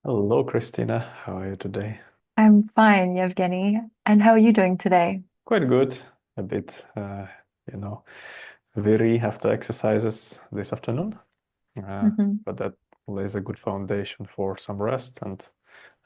Hello, Kristina. How are you today? I'm fine, Evgeny. And how are you doing today? Quite good. A bit, you know, weary after exercises this afternoon, uh, Hmm. but that lays a good foundation for some rest, and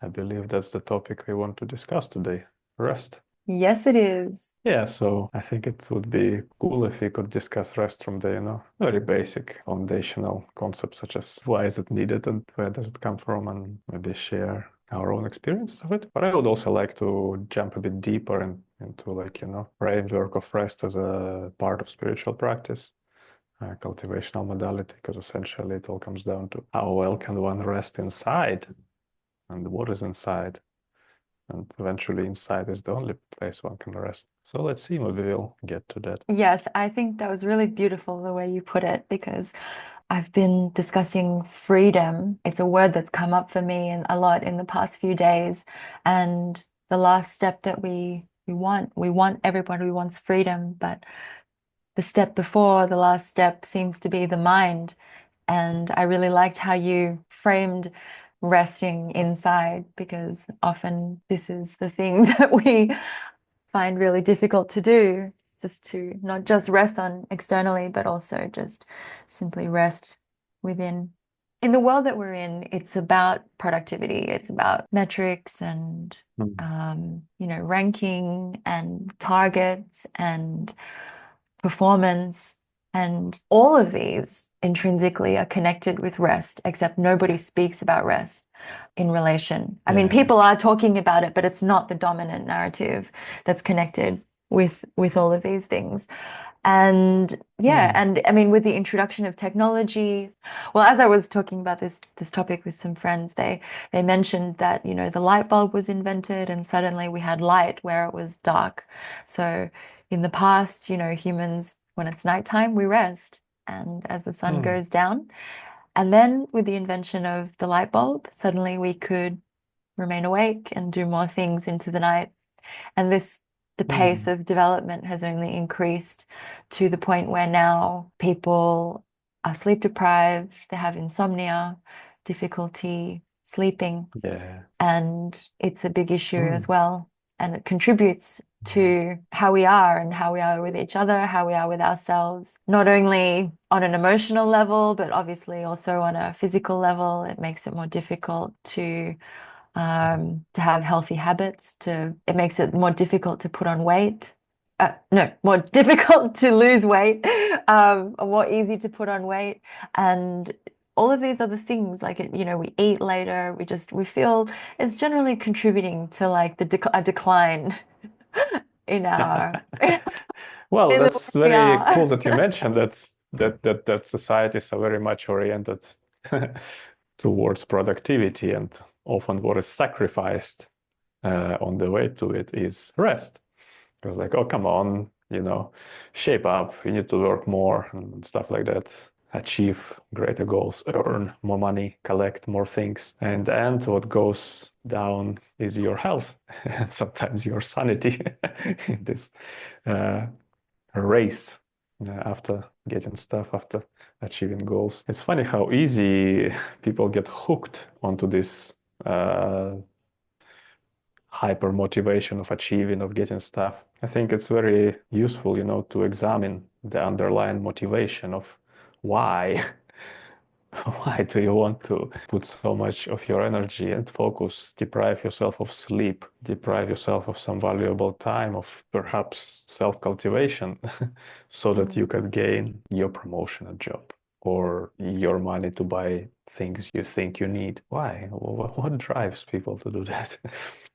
I believe that's the topic we want to discuss today, rest. Yes, it is. Yeah, so I think it would be cool if we could discuss rest from the, very basic foundational concepts such as why is it needed and where does it come from, and maybe share our own experiences of it. But I would also like to jump a bit deeper into framework of rest as a part of spiritual practice, cultivational modality, because essentially it all comes down to how well can one rest inside and what is inside. And eventually, inside is the only place one can rest. So let's see, maybe we'll get to that. Yes, I think that was really beautiful the way you put it because I've been discussing freedom. It's a word that's come up for me a lot in the past few days. And the last step that we want everybody wants freedom, but the step before the last step seems to be the mind. And I really liked how you framed resting inside because often this is the thing that we find really difficult to do. It's just to not just rest on externally, but also just simply rest within. In the world that we're in, it's about productivity. It's about metrics and Mm. ranking and targets and performance. And all of these intrinsically are connected with rest, except nobody speaks about rest in relation. I mean, Yeah. people are talking about it, but it's not the dominant narrative that's connected with all of these things. And yeah, Mm. and I mean, with the introduction of technology, well, as I was talking about this topic with some friends, they mentioned that, the light bulb was invented and suddenly we had light where it was dark. So in the past, humans, when it's nighttime, we rest. And as the sun Mm. goes down, and then with the invention of the light bulb, suddenly we could remain awake and do more things into the night. And the pace Mm. of development has only increased to the point where now people are sleep deprived, they have insomnia, difficulty sleeping, Yeah. and it's a big issue as Mm. well. And it contributes Yeah. to how we are and how we are with each other, how we are with ourselves, not only on an emotional level, but obviously also on a physical level. It makes it more difficult to have healthy habits, it makes it more difficult to put on weight. No, more difficult to lose weight, or more easy to put on weight. And all of these other things, like we eat later, we feel it's generally contributing to like a decline in our Well, in the that's way we very cool are. that you mentioned that societies are very much oriented towards productivity, and often what is sacrificed on the way to it is rest. It was like, oh, come on, shape up. You need to work more and stuff like that. Achieve greater goals, earn more money, collect more things. And what goes down is your health and sometimes your sanity in this uh, race after getting stuff, after achieving goals. It's funny how easy people get hooked onto this hyper motivation of achieving, of getting stuff. I think it's very useful, to examine the underlying motivation of why. Why do you want to put so much of your energy and focus, deprive yourself of sleep, deprive yourself of some valuable time, of perhaps self-cultivation, so that you Mm. can gain your promotion at job or your money to buy things you think you need? Why? What drives people to do that?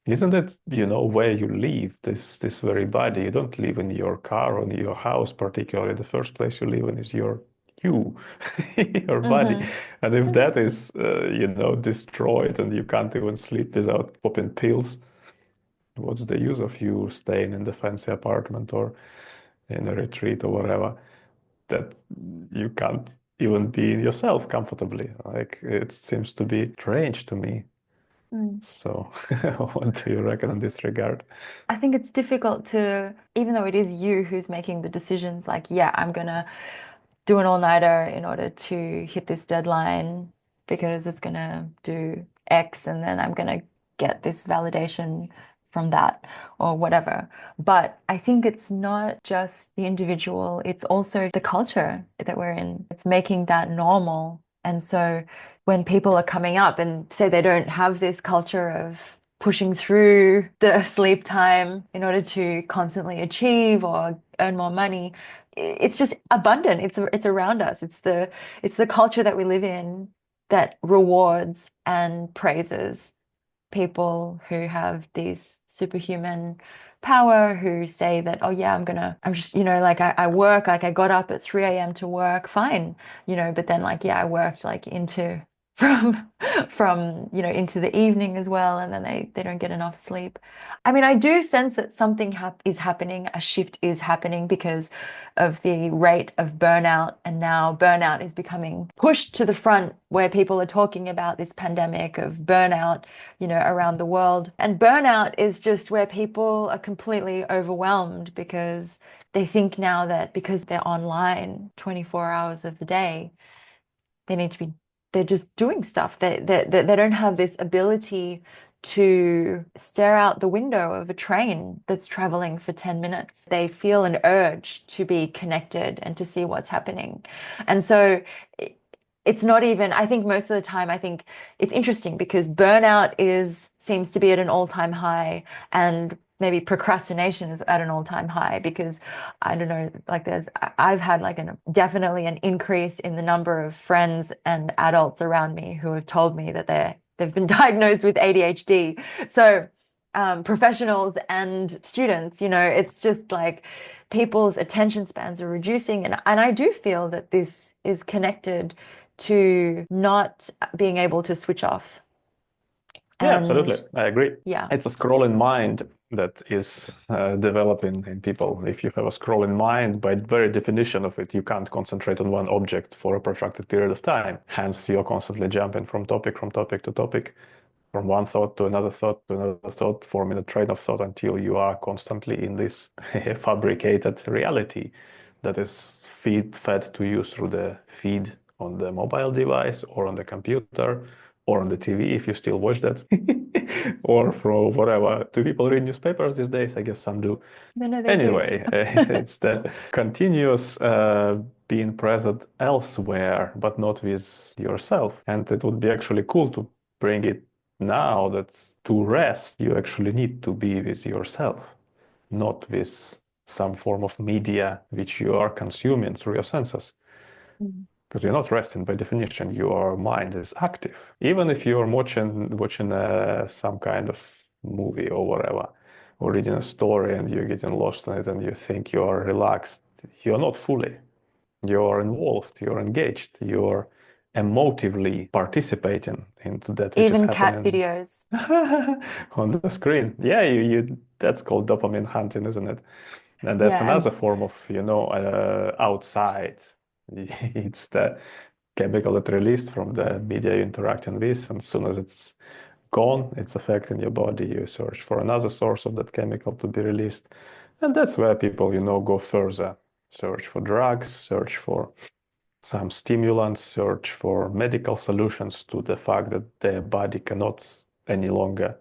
Isn't it, where you live, this very body? You don't live in your car or in your house, particularly. The first place you live in is you, your body. Hmm. And if that is, destroyed and you can't even sleep without popping pills, what's the use of you staying in the fancy apartment or in a retreat or whatever that you can't even be yourself comfortably? Like, it seems to be strange to me. Mm. So, what do you reckon in this regard? I think it's difficult even though it is you who's making the decisions, like, yeah, I'm gonna do an all-nighter in order to hit this deadline. because it's going to do X and then I'm going to get this validation from that or whatever. But I think it's not just the individual, it's also the culture that we're in. It's making that normal. And so when people are coming up and say they don't have this culture of pushing through the sleep time in order to constantly achieve or earn more money, it's just abundant. It's around us. It's the culture that we live in that rewards and praises people who have these superhuman power, who say that, oh yeah, I'm just, like I work, like I got up at 3 a.m. to work, fine, but then like, yeah, I worked like into from into the evening as well, and then they don't get enough sleep. I mean, I do sense that something is happening, a shift is happening because of the rate of burnout, and now burnout is becoming pushed to the front where people are talking about this pandemic of burnout, around the world. And burnout is just where people are completely overwhelmed because they think now that because they're online 24 hours of the day, they need to be, they're just doing stuff. They don't have this ability to stare out the window of a train that's traveling for 10 minutes. They feel an urge to be connected and to see what's happening. And so it's not even, I think most of the time, I think it's interesting because burnout seems to be at an all-time high, and maybe procrastination is at an all-time high because I don't know, like I've had like definitely an increase in the number of friends and adults around me who have told me that they've been diagnosed with ADHD. So professionals and students, it's just like people's attention spans are reducing. And I do feel that this is connected to not being able to switch off. Yeah, absolutely. And I agree. yeah. It's a scrolling mind that is developing in people. If you have a scrolling mind, by the very definition of it, you can't concentrate on one object for a protracted period of time. Hence, you're constantly jumping from topic to topic, from one thought to another thought to another thought, forming a train of thought until you are constantly in this fabricated reality that is fed to you through the feed on the mobile device or on the computer or on the TV if you still watch that, or from whatever. Do people read newspapers these days? I guess some do. No, they do. Anyway, it's the continuous being present elsewhere, but not with yourself. And it would be actually cool to bring it now that to rest, you actually need to be with yourself, not with some form of media which you are consuming through your senses. Mm. Because you're not resting by definition, your mind is active. Even if you're watching some kind of movie or whatever, or reading a story and you're getting lost in it and you think you're relaxed, you're not fully. You're involved, you're engaged, you're emotively participating into that which is Even cat happening videos. on the screen. Yeah, you that's called dopamine hunting, isn't it? And that's Yeah, another form of, outside. It's the chemical that released from the media you're interacting with, and as soon as it's gone, it's affecting your body. You search for another source of that chemical to be released, and that's where people, go further. Search for drugs, search for some stimulants, search for medical solutions to the fact that their body cannot any longer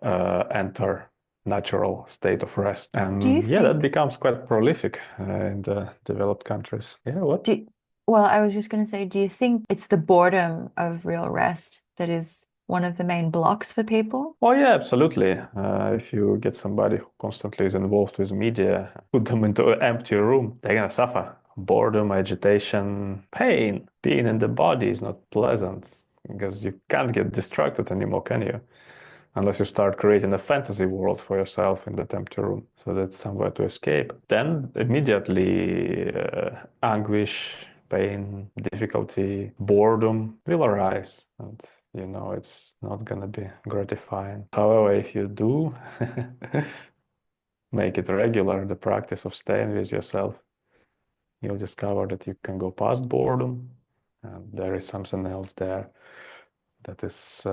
enter natural state of rest. do you And yeah, that think becomes quite prolific in the developed countries. Yeah, what? do well, I was just going to say, do you think it's the boredom of real rest that is one of the main blocks for people? Oh yeah, absolutely. If you get somebody who constantly is involved with media, put them into an empty room, they're gonna suffer. Boredom, agitation, pain. Being in the body is not pleasant because you can't get distracted anymore, can you? Unless you start creating a fantasy world for yourself in that empty room. So that's somewhere to escape. Then immediately anguish, pain, difficulty, boredom will arise. And it's not gonna be gratifying. However, if you do make it regular, the practice of staying with yourself, you'll discover that you can go past boredom and there is something else there that is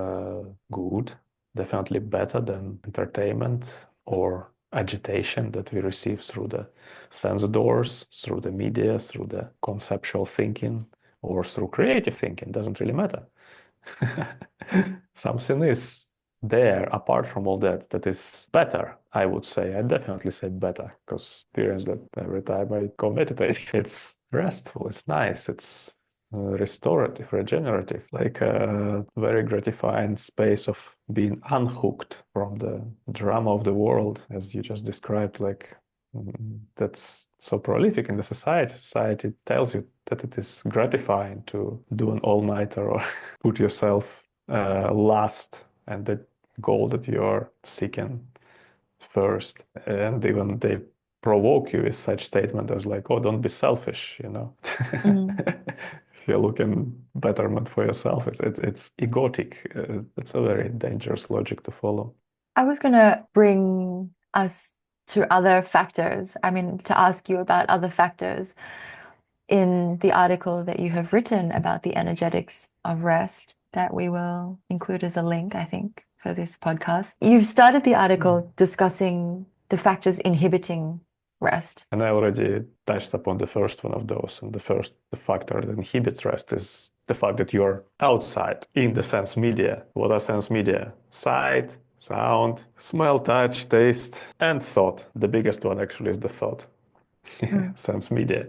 good, definitely better than entertainment or agitation that we receive through the sense doors, through the media, through the conceptual thinking, or through creative thinking. Doesn't really matter. Something is there apart from all that that is better, I would say. I definitely say better because experience that every time I go meditate, it's restful, it's nice, it's restorative, regenerative, like a very gratifying space of being unhooked from the drama of the world, as you just described, like that's so prolific in the society. Society tells you that it is gratifying to do an all-nighter or put yourself last and the goal that you are seeking first. And even they provoke you with such statement as like, oh, don't be selfish, you know. Mm. If you're looking betterment for yourself, it's egotic. It's a very dangerous logic to follow. I was going to bring us to other factors. I mean, to ask you about other factors in the article that you have written about the energetics of rest that we will include as a link, I think, for this podcast. You've started the article discussing the factors inhibiting rest. And I already touched upon the first one of those. And the factor that inhibits rest is the fact that you're outside in the sense media. What are sense media? Sight, sound, smell, touch, taste, and thought. The biggest one actually is the thought. Mm. Sense media,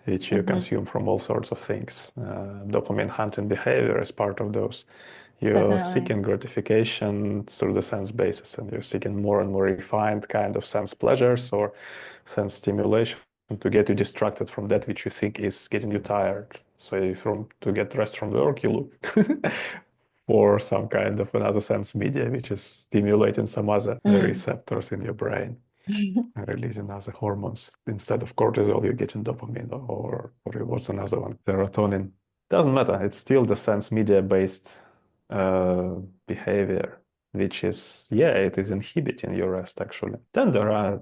which you Hmm. consume from all sorts of things. Dopamine hunting behavior is part of those. You're Definitely. seeking gratification through the sense basis, and you're seeking more and more refined kind of sense pleasures or sense stimulation to get you distracted from that which you think is getting you tired. So to get rest from work, you look for some kind of another sense media, which is stimulating some other Mm. receptors in your brain and releasing other hormones. Instead of cortisol, you're getting dopamine or what's another one? Serotonin. Doesn't matter. It's still the sense media based behavior, which is, yeah, it is inhibiting your rest actually. Then there are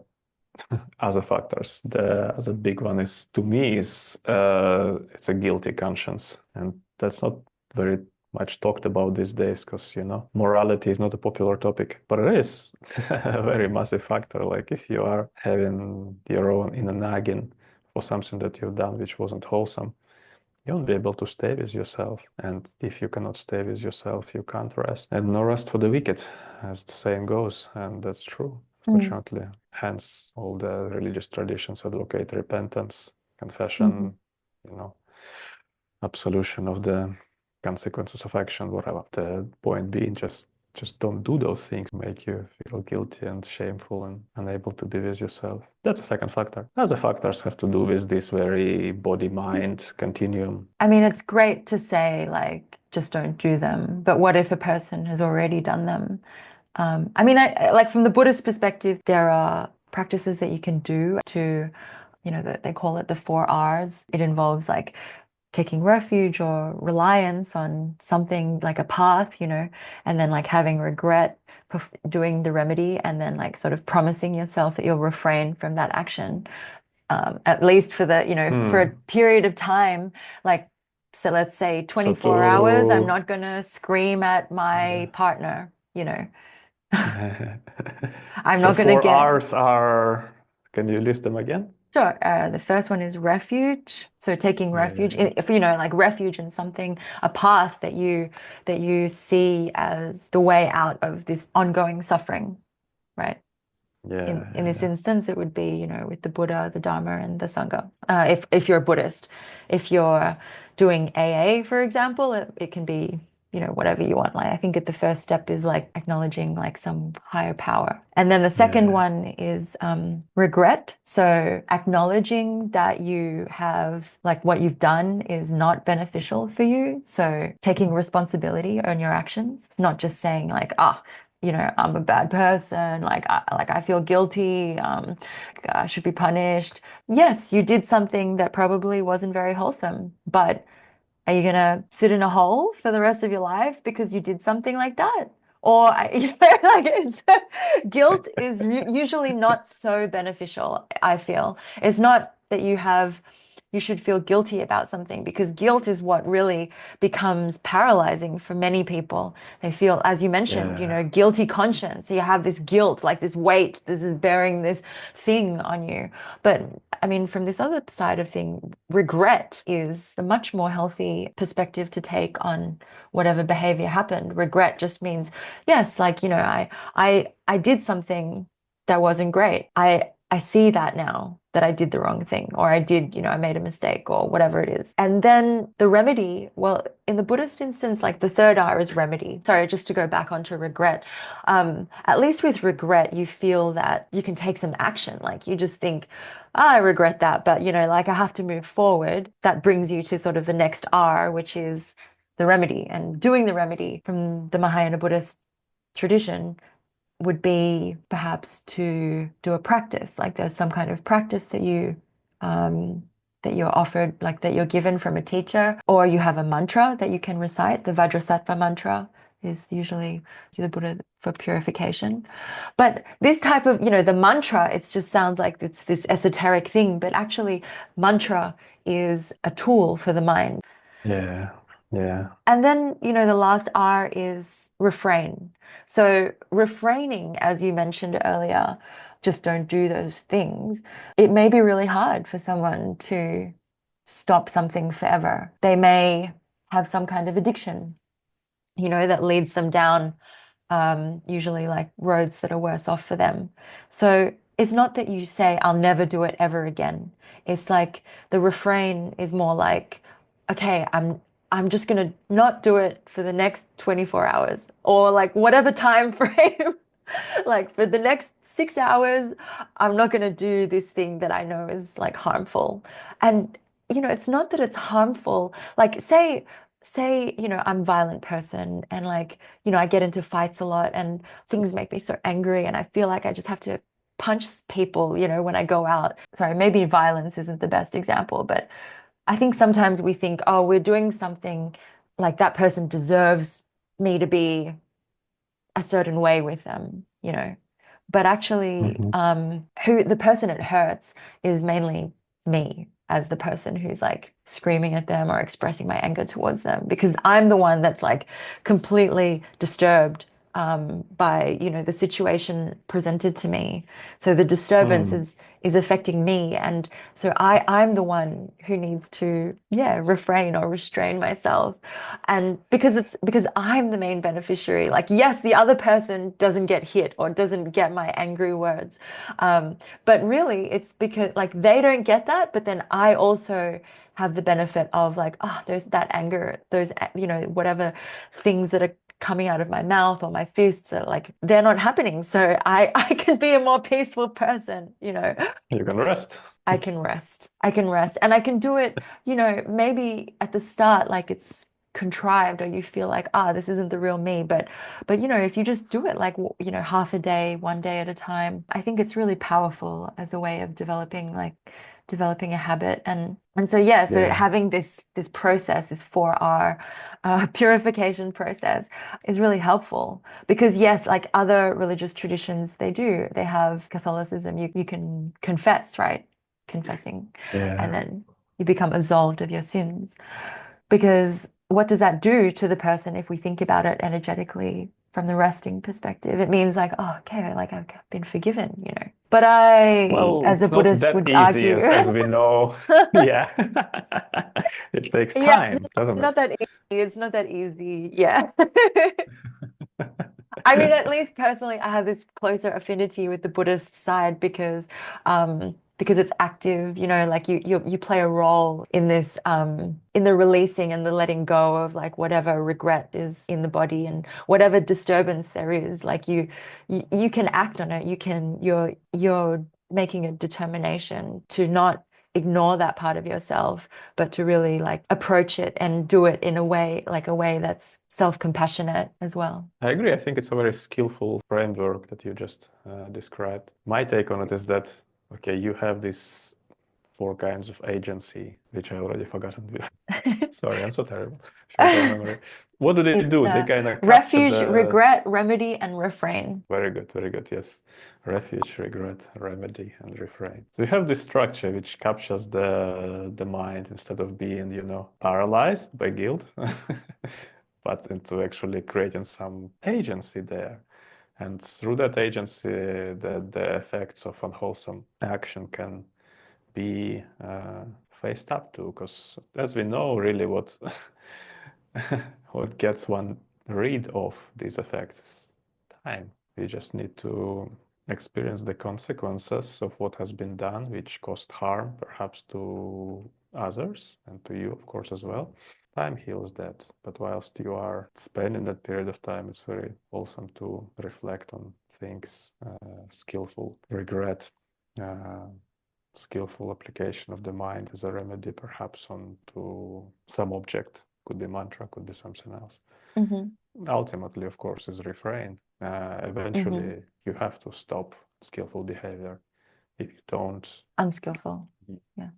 other factors. The other big one is, to me, is it's a guilty conscience, and that's not very much talked about these days because morality is not a popular topic, but it is a very massive factor. Like if you are having your own inner nagging for something that you've done which wasn't wholesome, you won't be able to stay with yourself. And if you cannot stay with yourself, you can't rest. And no rest for the wicked, as the saying goes. And that's true, Mm. fortunately. Hence, all the religious traditions advocate repentance, Mhm. confession, you know, absolution of the consequences of action, whatever. The point being, just don't do those things make you feel guilty and shameful and unable to be with yourself. That's a second factor. Other factors have to do with this very body-mind continuum. I mean, it's great to say, like, just don't do them. But what if a person has already done them? I mean, like from the Buddhist perspective, there are practices that you can do to, that they call it the 4 Rs. It involves like taking refuge or reliance on something like a path, and then like having regret, doing the remedy, and then like sort of promising yourself that you'll refrain from that action, at least for for a Hmm. period of time, like, so let's say So 24 hours, I'm to not going to scream at my yeah. partner, I'm So not going to four get. R's are, can you list them again? Sure. The first one is refuge. So taking Yeah, yeah, refuge, yeah. if like refuge in something, a path that you see as the way out of this ongoing suffering, right? In Yeah, in yeah, this yeah. instance, it would be, with the Buddha, the Dharma, and the Sangha. If you're a Buddhist, if you're doing AA, for example, it can be, whatever you want. Like I think the first step is like acknowledging like some higher power. And then the second Yeah. one is regret. So acknowledging that you have like what you've done is not beneficial for you. So taking responsibility on your actions, not just saying like, I'm a bad person, like I feel guilty, I should be punished. Yes, you did something that probably wasn't very wholesome, but are you gonna sit in a hole for the rest of your life because you did something like that? Or like guilt is usually not so beneficial, I feel. It's not that you have you should feel guilty about something, because guilt is what really becomes paralyzing for many people. They feel, as you mentioned, Yeah. guilty conscience. You have this guilt, like this weight, this is bearing this thing on you. But I mean, from this other side of thing, regret is a much more healthy perspective to take on whatever behavior happened. Regret just means, yes, like, I did something that wasn't great. I see that now, that I did the wrong thing, or I made a mistake, or whatever it is. And then the remedy, well, in the Buddhist instance, like the third R is remedy. Sorry, just to go back onto regret. At least with regret, you feel that you can take some action. Like you just think, "Ah, I regret that, but like I have to move forward." That brings you to sort of the next R, which is the remedy. And doing the remedy from the Mahayana Buddhist tradition would be perhaps to do a practice. Like there's some kind of practice that you're offered, like that you're given from a teacher, or you have a mantra that you can recite. The Vajrasattva mantra is usually the Buddha for purification. But this type of, the mantra, it just sounds like it's this esoteric thing, but actually mantra is a tool for the mind. Yeah. Yeah. And then, the last R is refrain. So, refraining, as you mentioned earlier, just don't do those things. It may be really hard for someone to stop something forever. They may have some kind of addiction, that leads them down, usually like roads that are worse off for them. So, it's not that you say, I'll never do it ever again. It's like the refrain is more like, okay, I'm just gonna not do it for the next 24 hours, or like whatever time frame. Like for the next 6 hours, I'm not gonna do this thing that I know is like harmful. And it's not that it's harmful. Like say, I'm a violent person, and like, I get into fights a lot, and things make me so angry, and I feel like I just have to punch people, when I go out. Sorry, maybe violence isn't the best example, but I think sometimes we think, oh, we're doing something, like that person deserves me to be a certain way with them, But actually, Mhm. who the person it hurts is mainly me, as the person who's like screaming at them or expressing my anger towards them, because I'm the one that's like completely disturbed, by, the situation presented to me. So the disturbance Mm. is affecting me, and so I'm the one who needs to, yeah, refrain or restrain myself. And because I'm the main beneficiary. Like, yes, the other person doesn't get hit or doesn't get my angry words. But really it's because like they don't get that, but then I also have the benefit of like, oh, there's that anger, those, whatever things that are coming out of my mouth or my fists are like, they're not happening. So I can be a more peaceful person. You can rest. I can rest. I can rest. And I can do it, maybe at the start, like it's contrived, or you feel like, this isn't the real me. But if you just do it like, half a day, one day at a time, I think it's really powerful as a way of developing a habit. And so yeah, so Yeah. having this process, this 4R purification process is really helpful, because yes, like other religious traditions, they have Catholicism, you can confess, right? Confessing, and Yeah. then you become absolved of your sins. Because what does that do to the person if we think about it energetically from the resting perspective? It means like, oh, okay, like I've been forgiven. But I, Well, as a it's not Buddhist, that would easy argue, as we know. Yeah. It takes yeah, time, doesn't not it? that easy. It's not that easy. Yeah. I mean, at least personally, I have this closer affinity with the Buddhist side, because it's active, like you play a role in this, in the releasing and the letting go of like whatever regret is in the body, and whatever disturbance there is, like you can act on it. You're making a determination to not ignore that part of yourself, but to really like approach it and do it in a way that's self-compassionate as well. I agree. I think it's a very skillful framework that you just described. My take on it is that, okay, you have this four kinds of agency, which I already forgotten. Sorry, I'm so terrible. Short-term memory. What do they It's do? They kind of capture refuge, the. regret, remedy, and refrain. Very good, very good. Yes. Refuge, regret, remedy, and refrain. So we have this structure which captures the mind instead of being, paralyzed by guilt, but into actually creating some agency there. And through that agency, the effects of unwholesome action can be faced up to. Because as we know, really what what gets one rid of these effects is time. We just need to experience the consequences of what has been done, which caused harm, perhaps to others and to you, of course, as well. Time heals that, but whilst you are spending that period of time, it's very wholesome to reflect on things, skillful regret, skillful application of the mind as a remedy, perhaps onto some object. Could be mantra, could be something else. Ultimately, of course, is refrain. Eventually, you have to stop skillful behavior. If you don't, Unskillful. Yeah.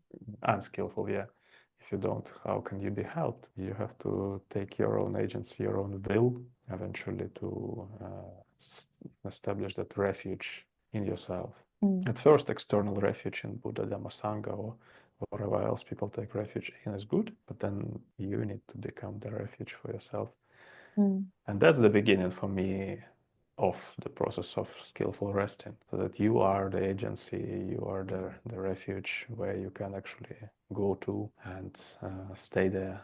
unskillful, yeah. If you don't, how can you be helped? You have to take your own agency, your own will, eventually to establish that refuge in yourself. At first, external refuge in Buddha, Dhamma, Sangha, or wherever else people take refuge in is good, but then you need to become the refuge for yourself. And that's the beginning for me of the process of skillful resting, so that you are the agency, you are the refuge where you can actually go to and stay there.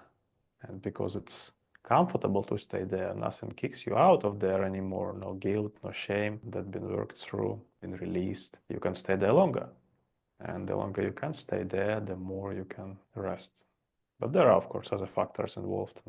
And because it's comfortable to stay there, nothing kicks you out of there anymore, no guilt, no shame that's been worked through, been released, you can stay there longer. And the longer you can stay there, the more you can rest. But there are, of course, other factors involved.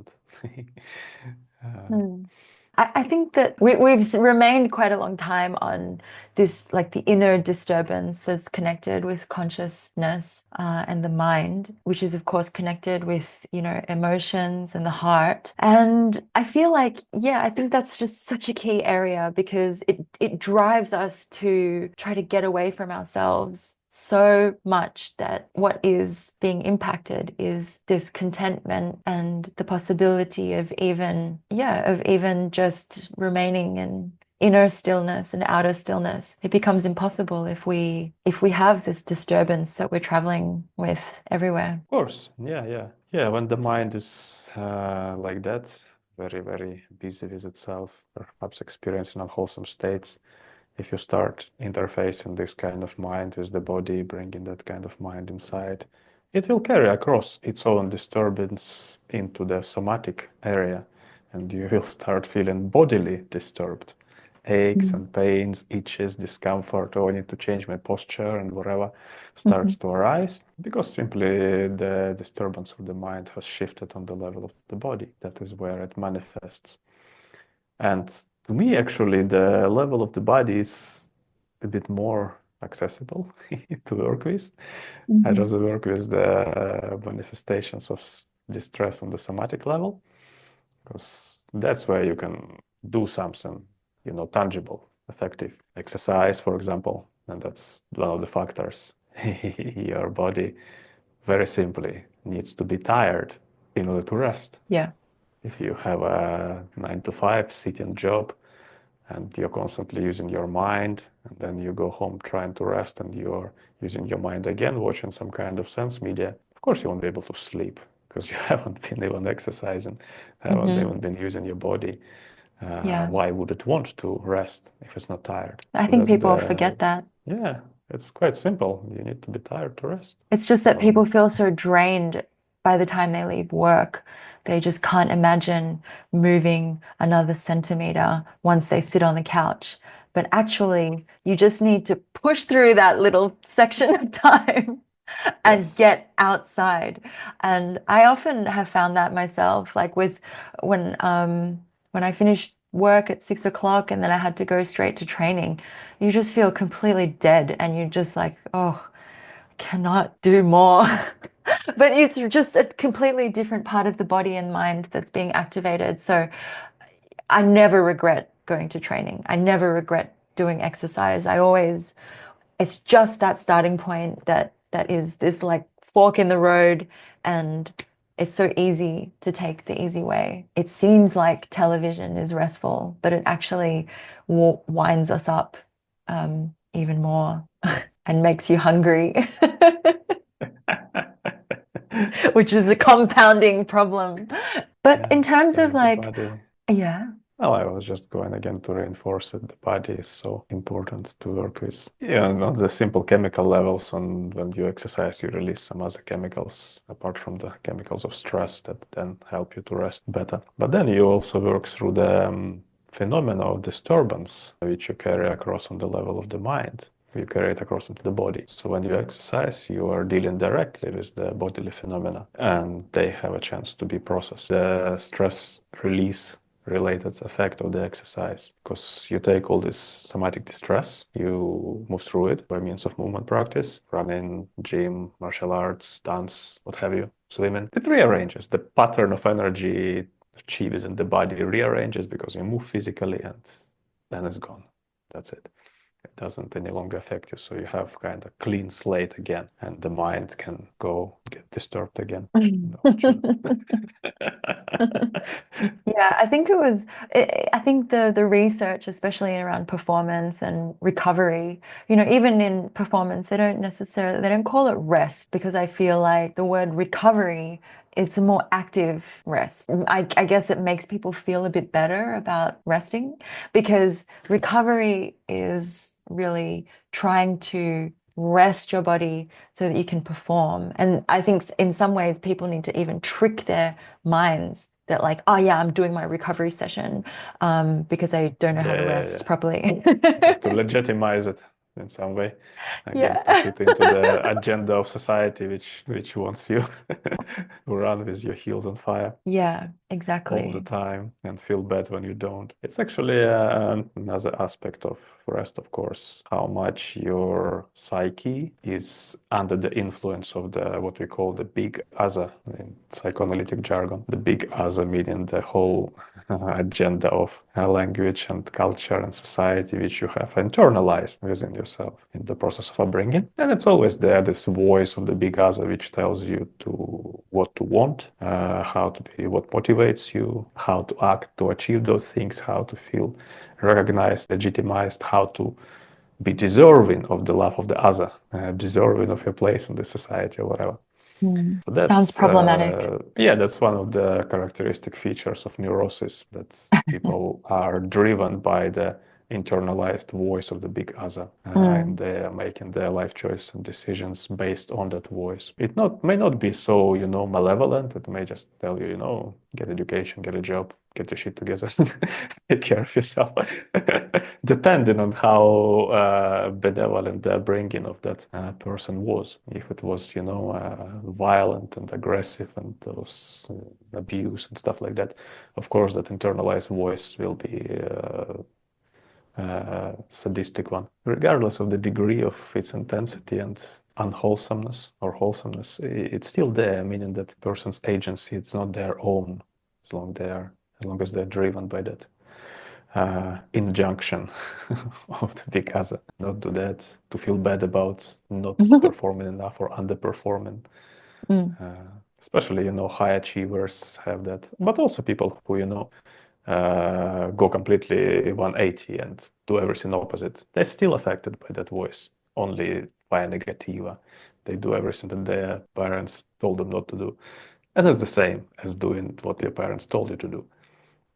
I think that we've remained quite a long time on this, like the inner disturbance that's connected with consciousness and the mind, which is, of course, connected with, emotions and the heart. And I feel like, yeah, I think that's just such a key area because it drives us to try to get away from ourselves so much that what is being impacted is this contentment and the possibility of even just remaining in inner stillness and outer stillness. It becomes impossible if we have this disturbance that we're traveling with everywhere. Of course, yeah. When the mind is like that, very, very busy with itself, perhaps experiencing unwholesome states, if you start interfacing this kind of mind with the body, bringing that kind of mind inside, it will carry across its own disturbance into the somatic area, and you will start feeling bodily disturbed. Aches and pains, itches, discomfort, oh, I need to change my posture, and whatever starts to arise, because simply the disturbance of the mind has shifted on the level of the body. That is where it manifests. And to me, actually, the level of the body is a bit more accessible to work with. I'd rather work with the manifestations of distress on the somatic level, because that's where you can do something, tangible, effective. Exercise, for example, and that's one of the factors. Your body, very simply, needs to be tired in order to rest. Yeah. If you have a 9 to 5 sitting job and you're constantly using your mind, and then you go home trying to rest and you're using your mind again, watching some kind of sense media, of course you won't be able to sleep because you haven't been even exercising, haven't even been using your body. Yeah. Why would it want to rest if it's not tired? I So think that's people forget that. yeah, it's quite simple. You need to be tired to rest. It's just that people feel so drained by the time they leave work. They just can't imagine moving another centimeter once they sit on the couch. But actually, you just need to push through that little section of time and Yes. get outside. And I often have found that myself, like with when I finished work at 6 o'clock and then I had to go straight to training, you just feel completely dead and you're just like, oh, cannot do more. But it's just a completely different part of the body and mind that's being activated. So I never regret going to training. I never regret doing exercise. It's just that starting point that that is this like fork in the road, and it's so easy to take the easy way. It seems like television is restful, but it actually winds us up even more and makes you hungry, which is the compounding problem. But in terms of Yeah, the like, body. yeah. Well, I was just going again to reinforce it. The body is so important to work with. Yeah, on the simple chemical levels, on when you exercise, you release some other chemicals apart from the chemicals of stress that then help you to rest better. But then you also work through the phenomena of disturbance, which you carry across on the level of the mind. You carry it across into the body. So when you exercise, you are dealing directly with the bodily phenomena, and they have a chance to be processed. The stress release related effect of the exercise, because you take all this somatic distress, you move through it by means of movement practice, running, gym, martial arts, dance, what have you, swimming. It rearranges the pattern of energy chi is in the body, rearranges because you move physically, and then it's gone. That's it. It doesn't any longer affect you, so you have kind of clean slate again, and the mind can go get disturbed again. No, Yeah, I think it was, I think the research, especially around performance and recovery, even in performance, they don't call it rest, because I feel like the word recovery, it's a more active rest. I guess it makes people feel a bit better about resting, because recovery is really trying to rest your body so that you can perform. And I think in some ways people need to even trick their minds that like, oh yeah, I'm doing my recovery session because I don't know how to yeah. rest properly. You have to legitimize it in some way. Again, push Yeah. it into the agenda of society, which wants you to run with your heels on fire Yeah, all the exactly. time and feel bad when you don't. It's actually another aspect of rest, of course, how much your psyche is under the influence of the what we call the big other in psychoanalytic jargon. The big other meaning the whole agenda of language and culture and society, which you have internalized within yourself in the process of upbringing. And it's always there, this voice of the big other, which tells you to what to want, how to be, what motivates you, how to act to achieve those things, how to feel recognized, legitimized, how to be deserving of the love of the other, deserving of your place in the society or whatever. Mm. So Sounds that's problematic. yeah, that's one of the characteristic features of neurosis, that people are driven by the internalized voice of the big other, and Mm. they are making their life choice and decisions based on that voice. It not may not be so, malevolent. It may just tell you, get education, get a job, get your shit together, take care of yourself, depending on how benevolent the upbringing of that person was. If it was, violent and aggressive and there was abuse and stuff like that, of course, that internalized voice will be sadistic one, regardless of the degree of its intensity and unwholesomeness or wholesomeness. It's still there, meaning that person's agency, it's not their own, as long as they're driven by that injunction of the big other. Not do that, to feel bad about not performing enough or underperforming. Mm. Especially, high achievers have that, but also people who, go completely 180 and do everything opposite. They're still affected by that voice, only via negativa. They do everything that their parents told them not to do. And it's the same as doing what your parents told you to do,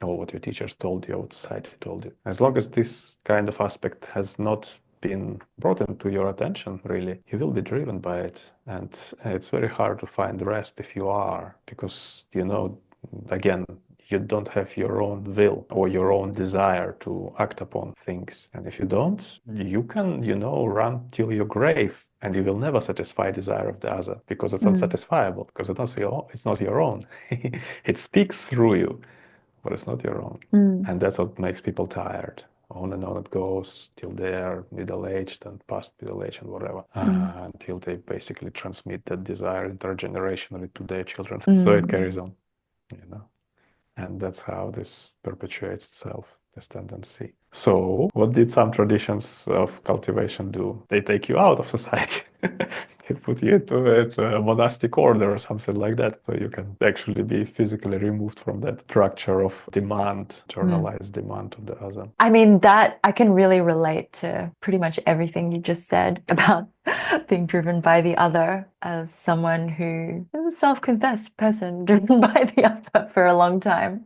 or what your teachers told you, or what society told you. As long as this kind of aspect has not been brought into your attention, really, you will be driven by it. And it's very hard to find rest if you are, because, again, you don't have your own will or your own desire to act upon things. And if you don't, you can, run till your grave and you will never satisfy desire of the other, because it's Mm. unsatisfiable, because it's not your own. It speaks through you, but it's not your own. Mm. And that's what makes people tired. On and on it goes till they're middle-aged and past middle-age and whatever, Mm. until they basically transmit that desire intergenerationally to their children. So it Mm. carries on, you know. And that's how this perpetuates itself. this tendency. So, what did some traditions of cultivation do? They take you out of society. They put you into a monastic order or something like that, so you can actually be physically removed from that structure of demand, internalized demand of the other. I mean, that I can really relate to pretty much everything you just said about being driven by the other as someone who is a self-confessed person driven by the other for a long time.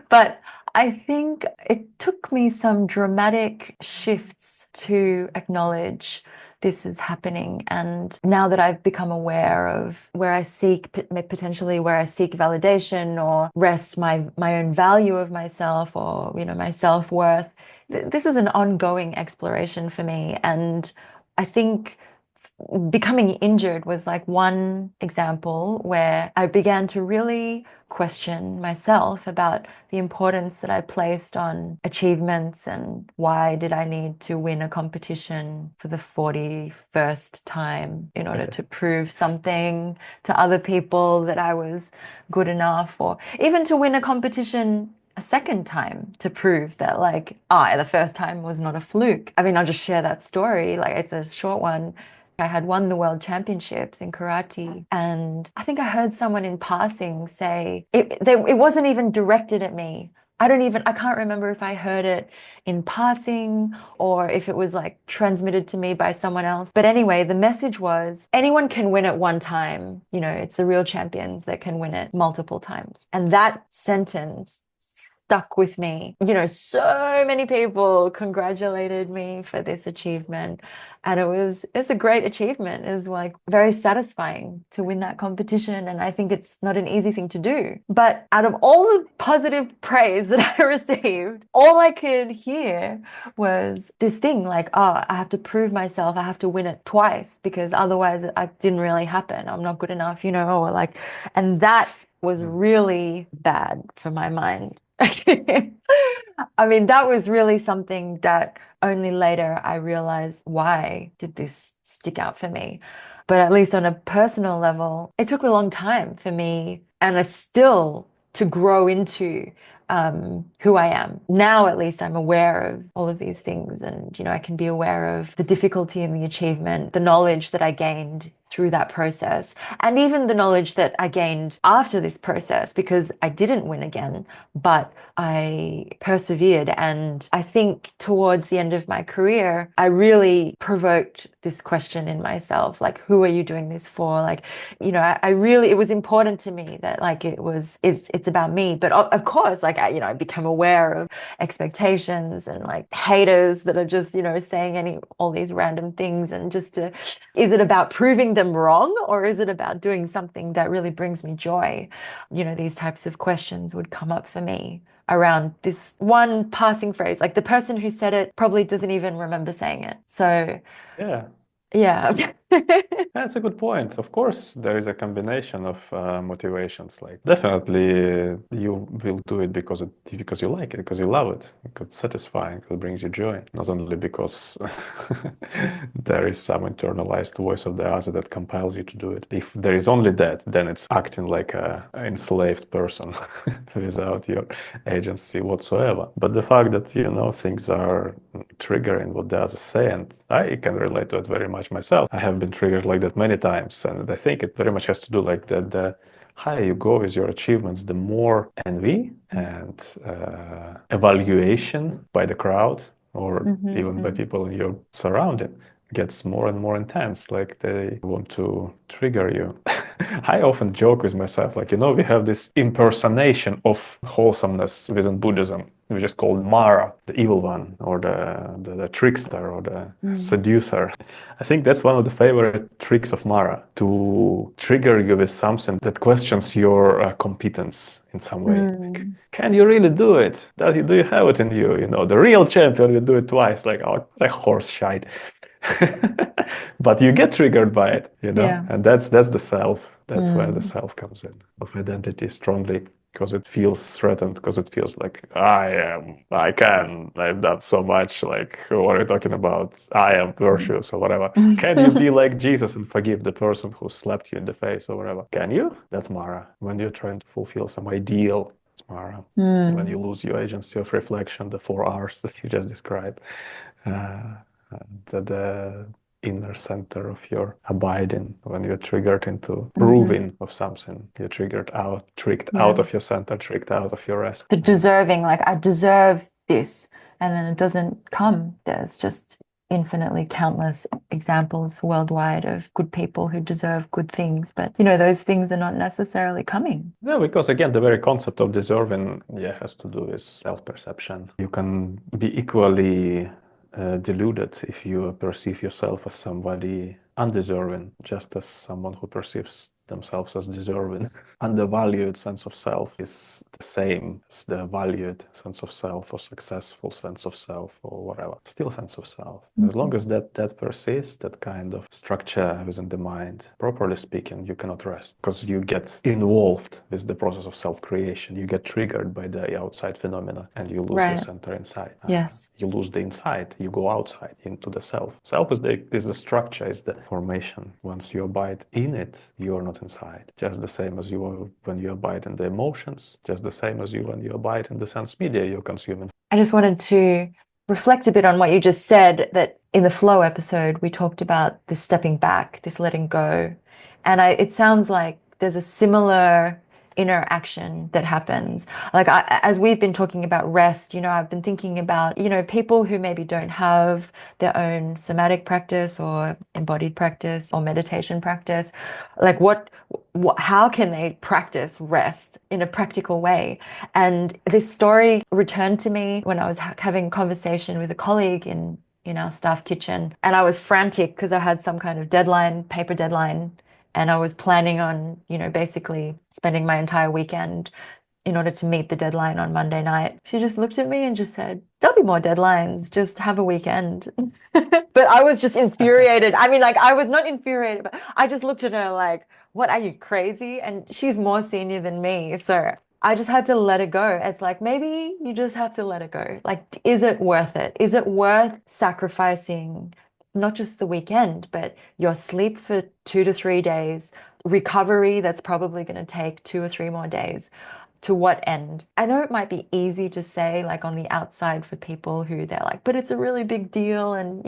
But I think it took me some dramatic shifts to acknowledge this is happening. And now that I've become aware of where I seek potentially where I seek validation or rest my own value of myself or my self-worth, this is an ongoing exploration for me. And I think becoming injured was like one example where I began to really question myself about the importance that I placed on achievements and why did I need to win a competition for the 41st time in order to prove something to other people that I was good enough, or even to win a competition a second time to prove that the first time was not a fluke. I mean, I'll just share that story. Like, it's a short one. I had won the world championships in karate, and I think I heard someone in passing say it wasn't even directed at me. I can't remember if I heard it in passing or if it was like transmitted to me by someone else. But anyway, the message was anyone can win it one time. It's the real champions that can win it multiple times. And that sentence stuck with me. So many people congratulated me for this achievement. And it's a great achievement. It's like very satisfying to win that competition. And I think it's not an easy thing to do. But out of all the positive praise that I received, all I could hear was this thing like, oh, I have to prove myself. I have to win it twice because otherwise it didn't really happen. I'm not good enough, or like, and that was really bad for my mind. I mean, that was really something that only later I realized, why did this stick out for me? But at least on a personal level, it took a long time for me, and it's still to grow into who I am. Now, at least I'm aware of all of these things, and I can be aware of the difficulty in the achievement, the knowledge that I gained through that process, and even the knowledge that I gained after this process, because I didn't win again, but I persevered. And I think towards the end of my career, I really provoked this question in myself, like, who are you doing this for? Like, I really, it was important to me that it's about me. But of course, I become aware of expectations and like haters that are just, saying all these random things, and is it about proving them wrong, or is it about doing something that really brings me joy? These types of questions would come up for me around this one passing phrase. Like, the person who said it probably doesn't even remember saying it. So, Yeah. yeah. That's a good point. Of course, there is a combination of motivations. Like, definitely, you will do it because you like it, because you love it, because it's satisfying, because it brings you joy. Not only because there is some internalized voice of the other that compels you to do it. If there is only that, then it's acting like an enslaved person without your agency whatsoever. But the fact that things are triggering what the others say, and I can relate to it very much myself. I have been triggered like that many times, and I think it very much has to do like that. The higher you go with your achievements, the more envy and evaluation by the crowd or even by people in your surrounding gets more and more intense. Like, they want to trigger you. I often joke with myself, like, we have this impersonation of wholesomeness within Buddhism, which is called Mara, the evil one, or the trickster, or the seducer. I think that's one of the favorite tricks of Mara, to trigger you with something that questions your competence in some way. Like, can you really do it? Do you have it in you? The real champion will do it twice, like, oh, like horse shite. But you get triggered by it, Yeah. and that's the self. That's where the self comes in, of identity strongly, because it feels threatened, because it feels like I've done so much. Like, what are you talking about? I am virtuous or whatever. Can you be like Jesus and forgive the person who slapped you in the face or whatever? Can you? That's Mara, when you're trying to fulfill some ideal Or when you Mm. lose your agency of reflection, the 4 hours that you just described, uh, the inner center of your abiding, when you're triggered into Mhm. proving of something, you're triggered out, tricked out Yeah. of your center, tricked out of your rest. The deserving, like I deserve this, and then it doesn't come. There's just infinitely countless examples worldwide of good people who deserve good things, but those things are not necessarily coming. Yeah, because again, the very concept of deserving, yeah, has to do with self-perception. You can be equally deluded if you perceive yourself as somebody undeserving, just as someone who perceives themselves as deserving. Undervalued sense of self is the same as the valued sense of self or successful sense of self or whatever. Still sense of self. As long as that persists, that kind of structure within the mind, properly speaking, you cannot rest because you get involved with the process of self-creation. You get triggered by the outside phenomena and you lose your Right. center inside. Yes. You lose the inside, you go outside into the self. Self is the structure, is the formation. Once you abide in it, you are not inside. Just the same as you are when you abide in the emotions, just the same as you when you abide in the sense media you're consuming. I just wanted to reflect a bit on what you just said, that in the flow episode, we talked about this stepping back, this letting go. And it sounds like there's a similar inner action that happens. Like as we've been talking about rest, I've been thinking about, people who maybe don't have their own somatic practice or embodied practice or meditation practice. Like how can they practice rest in a practical way? And this story returned to me when I was having a conversation with a colleague in our staff kitchen. And I was frantic because I had some kind of deadline, paper deadline, and I was planning on, basically spending my entire weekend in order to meet the deadline on Monday night. She just looked at me and just said, "There'll be more deadlines, just have a weekend." But I was just infuriated. I mean, like, I was not infuriated, but I just looked at her like, "What, are you crazy?" And she's more senior than me. So I just had to let it go. It's like, maybe you just have to let it go. Like, is it worth it? Is it worth sacrificing not just the weekend, but your sleep for 2 to 3 days, recovery that's probably going to take 2 or 3 more days? To what end? I know it might be easy to say, like on the outside, for people who they're like, but it's a really big deal, and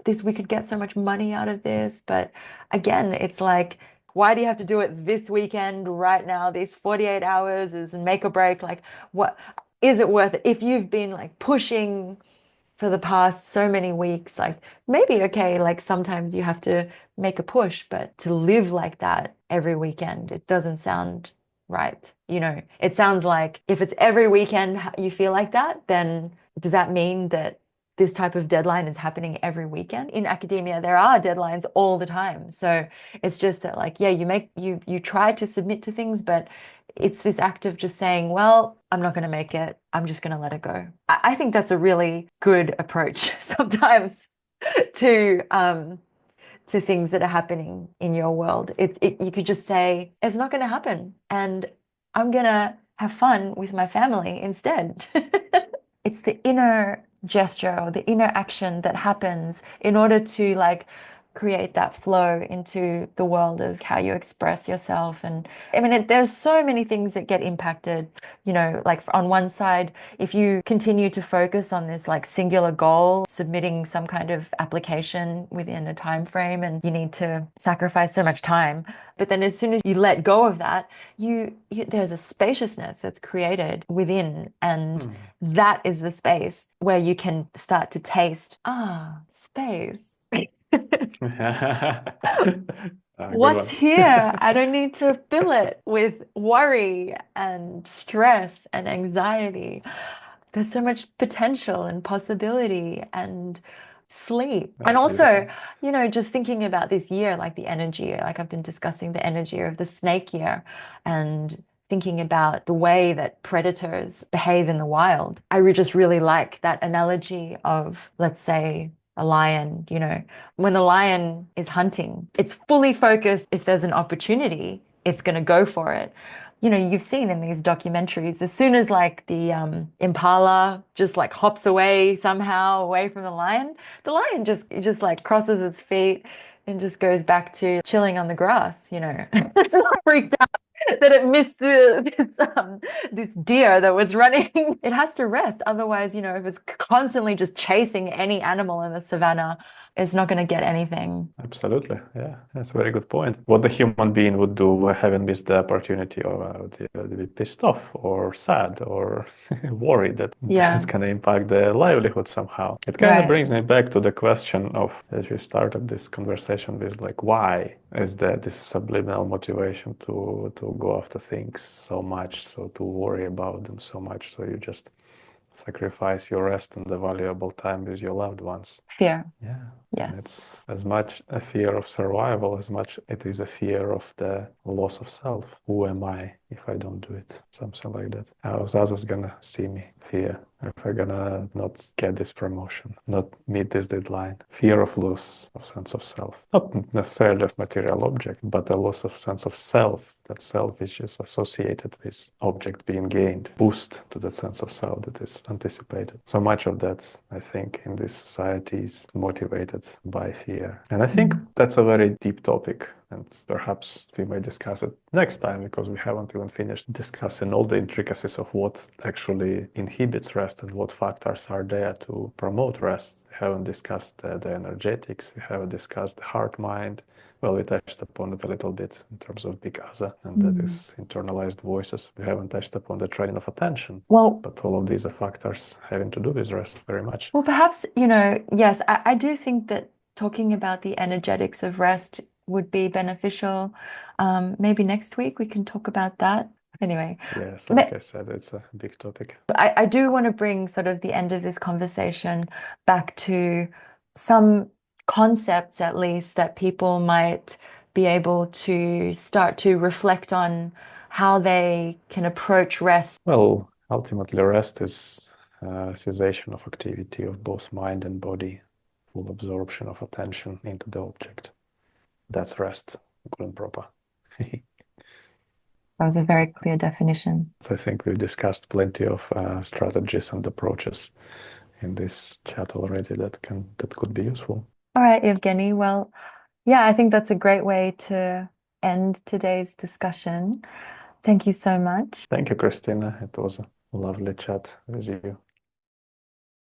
this, we could get so much money out of this. But again, it's like, why do you have to do it this weekend right now? These 48 hours is make or break. Like, what is it worth it? If you've been like pushing for the past so many weeks, like maybe okay, like sometimes you have to make a push, but to live like that every weekend, it doesn't sound right. It sounds like if it's every weekend you feel like that, then does that mean that this type of deadline is happening every weekend? In academia, there are deadlines all the time. So it's just that, like, yeah, you try to submit to things, but it's this act of just saying, well, I'm not going to make it. I'm just going to let it go. I think that's a really good approach sometimes to things that are happening in your world. You could just say, it's not going to happen, and I'm going to have fun with my family instead. It's the inner gesture or the inner action that happens in order to like create that flow into the world of how you express yourself. And I mean, there's so many things that get impacted, like on one side, if you continue to focus on this like singular goal, submitting some kind of application within a time frame, and you need to sacrifice so much time. But then as soon as you let go of that, there's a spaciousness that's created within, and that is the space where you can start to taste, space. Good What's one. here? I don't need to fill it with worry and stress and anxiety. There's so much potential and possibility and sleep. And That's also, beautiful. just thinking about this year, like the energy, like I've been discussing the energy of the snake year and thinking about the way that predators behave in the wild. Just really like that analogy of, let's say, a lion, when the lion is hunting, it's fully focused. If there's an opportunity, it's going to go for it. You've seen in these documentaries, as soon as like the impala just like hops away somehow away from the lion just like crosses its feet and just goes back to chilling on the grass. It's not freaked out. that it missed this deer that was running. It has to rest. Otherwise, if it's constantly just chasing any animal in the savannah, it's not going to get anything. Absolutely. Yeah, that's a very good point. What the human being would do having missed the opportunity, or would be pissed off or sad or worried that Yeah, that's going to impact their livelihood somehow. It kind of right. brings me back to the question of, as you started this conversation with, like, why is there this subliminal motivation to go after things so much, so to worry about them so much, so you just sacrifice your rest and the valuable time with your loved ones. Fear. Yeah. And Yes. it's as much a fear of survival as much it is a fear of the loss of self. Who am I if I don't do it? Something like that. How's others gonna see me? Fear. If I'm gonna not get this promotion, not meet this deadline. Fear of loss of sense of self. Not necessarily of material object, but a loss of sense of self. That self is just associated with object being gained. Boost to that sense of self that is anticipated. So much of that, I think, in this society is motivated by fear. And I think that's a very deep topic. And perhaps we may discuss it next time, because we haven't even finished discussing all the intricacies of what actually inhibits rest and what factors are there to promote rest. We haven't discussed the energetics, we haven't discussed the heart mind. Well, we touched upon it a little bit in terms of big Asa, and that is internalized voices. We haven't touched upon the training of attention. Well, But all of these are factors having to do with rest very much. well, perhaps, yes, I do think that talking about the energetics of rest would be beneficial. Maybe next week we can talk about that. Anyway, Yes, like I said, it's a big topic. I do want to bring sort of the end of this conversation back to some concepts, at least, that people might be able to start to reflect on how they can approach rest. Well, ultimately, rest is cessation of activity of both mind and body, full absorption of attention into the object. That's rest, good and proper. That was a very clear definition. So I think we've discussed plenty of strategies and approaches in this chat already that could be useful. All right, Evgeny. Well, yeah, I think that's a great way to end today's discussion. Thank you so much. Thank you, Christina. It was a lovely chat with you.